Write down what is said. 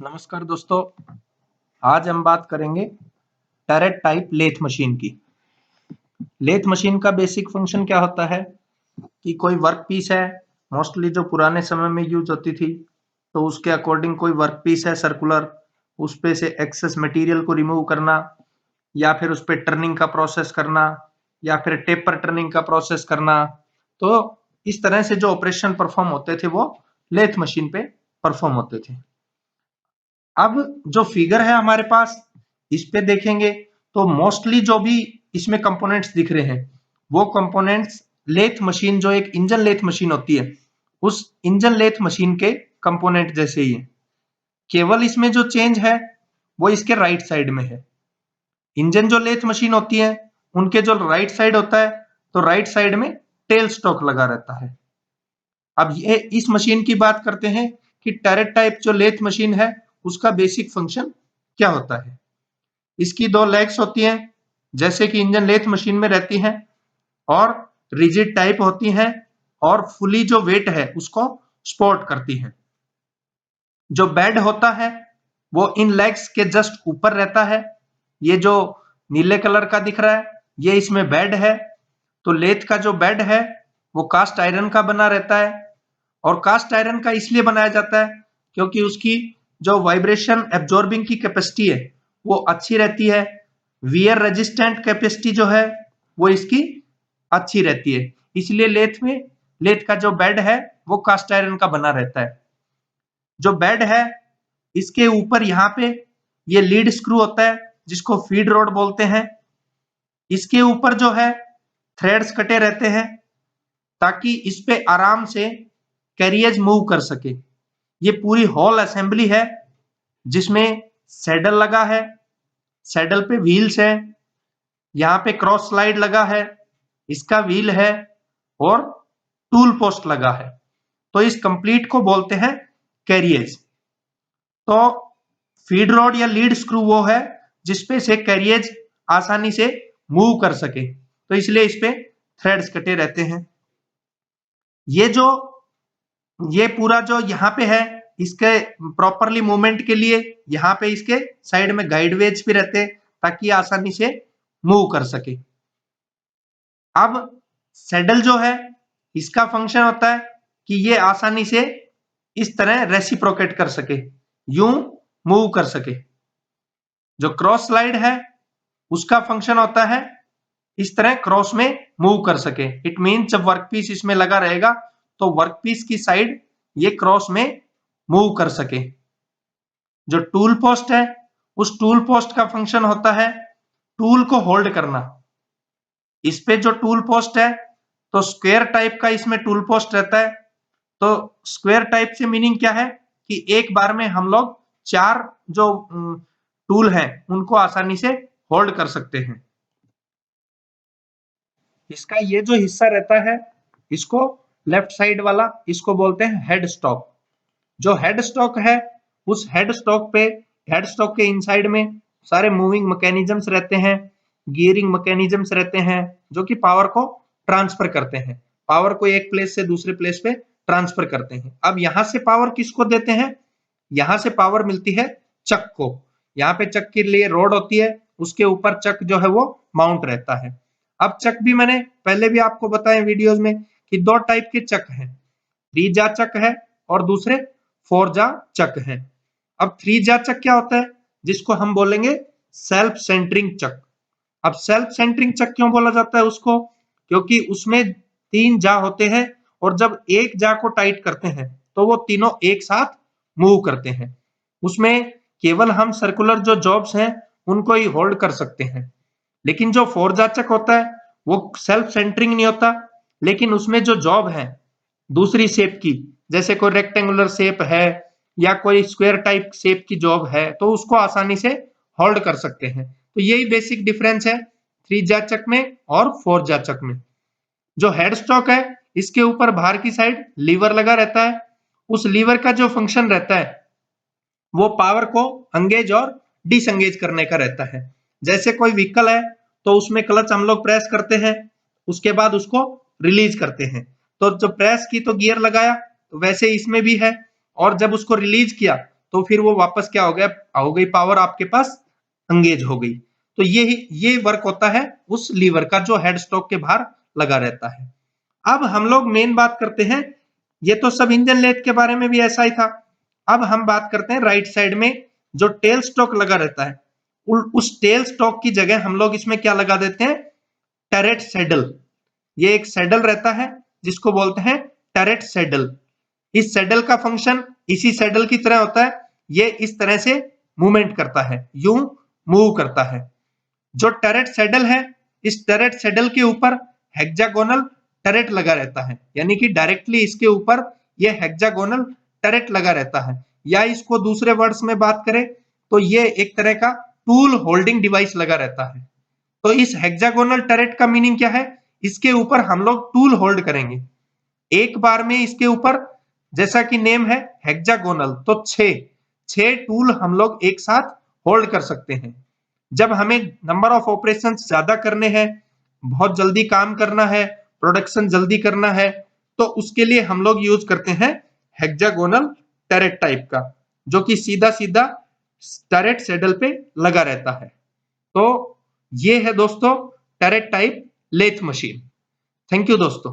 नमस्कार दोस्तों, आज हम बात करेंगे टरेट टाइप लेथ मशीन की। लेथ मशीन का बेसिक फंक्शन क्या होता है कि कोई वर्क पीस है, मोस्टली जो पुराने समय में यूज होती थी, तो उसके अकॉर्डिंग कोई वर्क पीस है सर्कुलर, उस पे से एक्सेस मटेरियल को रिमूव करना या फिर उस पे टर्निंग का प्रोसेस करना या फिर टेपर टर्निंग का प्रोसेस करना। तो इस तरह से जो ऑपरेशन परफॉर्म होते थे वो लेथ मशीन पे परफॉर्म होते थे। अब जो फिगर है हमारे पास, इस पे देखेंगे तो मोस्टली जो भी इसमें कंपोनेंट्स दिख रहे हैं वो कंपोनेंट्स लेथ मशीन, जो एक इंजन लेथ मशीन होती है, उस इंजन लेथ मशीन के कंपोनेंट जैसे ही है। केवल इसमें जो चेंज है वो इसके राइट साइड में है। इंजन जो लेथ मशीन होती है उनके जो राइट साइड होता है, तो राइट साइड में टेल स्टॉक लगा रहता है। अब ये इस मशीन की बात करते हैं कि टरेट टाइप जो लेथ मशीन है उसका बेसिक फंक्शन क्या होता है। इसकी दो लेग्स होती हैं जैसे कि इंजन लेथ मशीन में रहती हैं, और रिजिड टाइप होती हैं, और फुली जो वेट है उसको सपोर्ट करती हैं। जो बेड होता है वो इन लेग्स के जस्ट ऊपर रहता है। ये जो नीले कलर का दिख रहा है ये इसमें बेड है। तो लेथ का जो बेड है वो कास्ट आयरन का बना रहता है, और कास्ट आयरन का इसलिए बनाया जाता है क्योंकि उसकी जो वाइब्रेशन एब्जॉर्बिंग की कैपेसिटी है वो अच्छी रहती है। वियर रेजिस्टेंट कैपेसिटी जो है वो इसकी अच्छी रहती है, इसलिए लेथ का जो बेड है वो कास्ट आयरन का बना रहता है। जो बेड है इसके ऊपर यहाँ पे ये लीड स्क्रू होता है जिसको फीड रोड बोलते हैं। इसके ऊपर जो है थ्रेड्स कटे रहते हैं ताकि इस पे आराम से कैरियज मूव कर सके। ये पूरी हॉल असेंबली है जिसमें सैडल लगा है, सैडल पे व्हील्स है, यहाँ पे क्रॉस स्लाइड लगा है, इसका व्हील है, और टूल पोस्ट लगा है। तो इस कंप्लीट को बोलते हैं कैरियज। तो फीड रोड या लीड स्क्रू वो है जिसपे से कैरियज आसानी से मूव कर सके, तो इसलिए इस पे थ्रेड्स कटे रहते हैं। ये पूरा जो यहाँ पे है इसके प्रॉपरली मूवमेंट के लिए यहाँ पे इसके साइड में गाइड वेज भी रहते हैं ताकि आसानी से मूव कर सके। अब सैडल जो है इसका फंक्शन होता है कि ये आसानी से इस तरह रेसिप्रोकेट कर सके, यूं मूव कर सके। जो क्रॉस स्लाइड है उसका फंक्शन होता है इस तरह क्रॉस में मूव कर सके। इट मीन जब वर्कपीस इसमें लगा रहेगा तो वर्कपीस की साइड ये क्रॉस में मूव कर सके। जो टूल पोस्ट है उस टूल पोस्ट का फंक्शन होता है टूल को होल्ड करना। इस पे जो टूल पोस्ट है तो स्क्वायर टाइप का इसमें टूल पोस्ट रहता है। तो स्क्वायर टाइप से मीनिंग क्या है कि एक बार में हम लोग चार जो टूल हैं उनको आसानी से होल्ड कर सकते हैं। इसका ये जो हिस्सा रहता है इसको लेफ्ट साइड वाला इसको बोलते हैं हेड स्टॉक। जो हेड स्टॉक है उस हेड स्टॉक पे, हेड स्टॉक के इनसाइड में सारे मूविंग मैकेनिज्म्स रहते हैं, गियरिंग मैकेनिज्म्स रहते हैं जो कि पावर को ट्रांसफर करते हैं, पावर को एक प्लेस से दूसरे प्लेस पे ट्रांसफर करते हैं। अब यहां से पावर किसको देते हैं, यहां से पावर मिलती है चक को। यहाँ पे चक के लिए रोड होती है, उसके ऊपर चक जो है वो माउंट रहता है। अब चक भी मैंने पहले भी आपको बताया वीडियोस में कि दो टाइप के चक हैं, 3 जा चक है और दूसरे 4 जा चक है। अब 3 जा चक क्या होता है, जिसको हम बोलेंगे सेल्फ सेंटरिंग चक। अब सेल्फ सेंटरिंग चक क्यों बोला जाता है उसको, क्योंकि उसमें 3 जा होते हैं और जब एक जा को टाइट करते हैं तो वो तीनों एक साथ मूव करते हैं। उसमें केवल हम सर्कुलर जो जॉब्स हैं उनको ही होल्ड कर सकते हैं। लेकिन जो 4 जा चक होता है वो सेल्फ सेंटरिंग नहीं होता, लेकिन उसमें जो जॉब है दूसरी शेप की, जैसे कोई रेक्टेंगुलर शेप है या कोई स्क्वायर टाइप शेप की जॉब है, तो उसको आसानी से होल्ड कर सकते हैं। तो यही बेसिक डिफरेंस है 3 जाचक में और 4 जाचक में। जो हेड स्टॉक है इसके ऊपर बाहर की साइड लीवर लगा रहता है। उस लीवर का जो फंक्शन रहता है वो पावर को एंगेज और डिसएंगेज करने का रहता है। जैसे कोई व्हीकल है तो उसमें क्लच हम लोग प्रेस करते हैं, उसके बाद उसको रिलीज करते हैं। तो जब प्रेस की तो गियर लगाया, तो वैसे इसमें भी है, और जब उसको रिलीज किया तो फिर वो वापस क्या हो गई पावर आपके पास एंगेज हो गई। तो ये वर्क होता है उस लीवर का जो हेड स्टॉक के बाहर लगा रहता है। अब हम लोग मेन बात करते हैं, ये तो सब इंजन लेथ के बारे में भी ऐसा ही था। अब हम बात करते हैं राइट साइड में जो टेल स्टॉक लगा रहता है, उस टेल स्टॉक की जगह हम लोग इसमें क्या लगा देते हैं, टरेट सैडल। ये एक सैडल रहता है जिसको बोलते हैं टरेट सैडल। इस सैडल का फंक्शन इसी सैडल की तरह होता है, ये इस तरह से मूवमेंट करता है, यूं मूव करता है। जो टरेट सैडल है, इस टरेट सैडल के ऊपर हेक्सागोनल टरेट लगा रहता है, यानी कि डायरेक्टली इसके ऊपर ये हेक्सागोनल टरेट लगा रहता है, या इसको दूसरे वर्ड्स में बात करें तो ये एक तरह का टूल होल्डिंग डिवाइस लगा रहता है। तो इस हेक्सागोनल टरेट का मीनिंग क्या है, इसके ऊपर हम लोग टूल होल्ड करेंगे एक बार में। इसके ऊपर जैसा कि नेम है हेक्सागोनल, तो छह टूल हम लोग एक साथ होल्ड कर सकते हैं। जब हमें नंबर ऑफ ऑपरेशन ज्यादा करने हैं, बहुत जल्दी काम करना है, प्रोडक्शन जल्दी करना है, तो उसके लिए हम लोग यूज करते हैं हेक्सागोनल टरेट टाइप का, जो कि सीधा सीधा टरेट सैडल पे लगा रहता है। तो ये है दोस्तों turret type lathe machine. Thank you दोस्तों।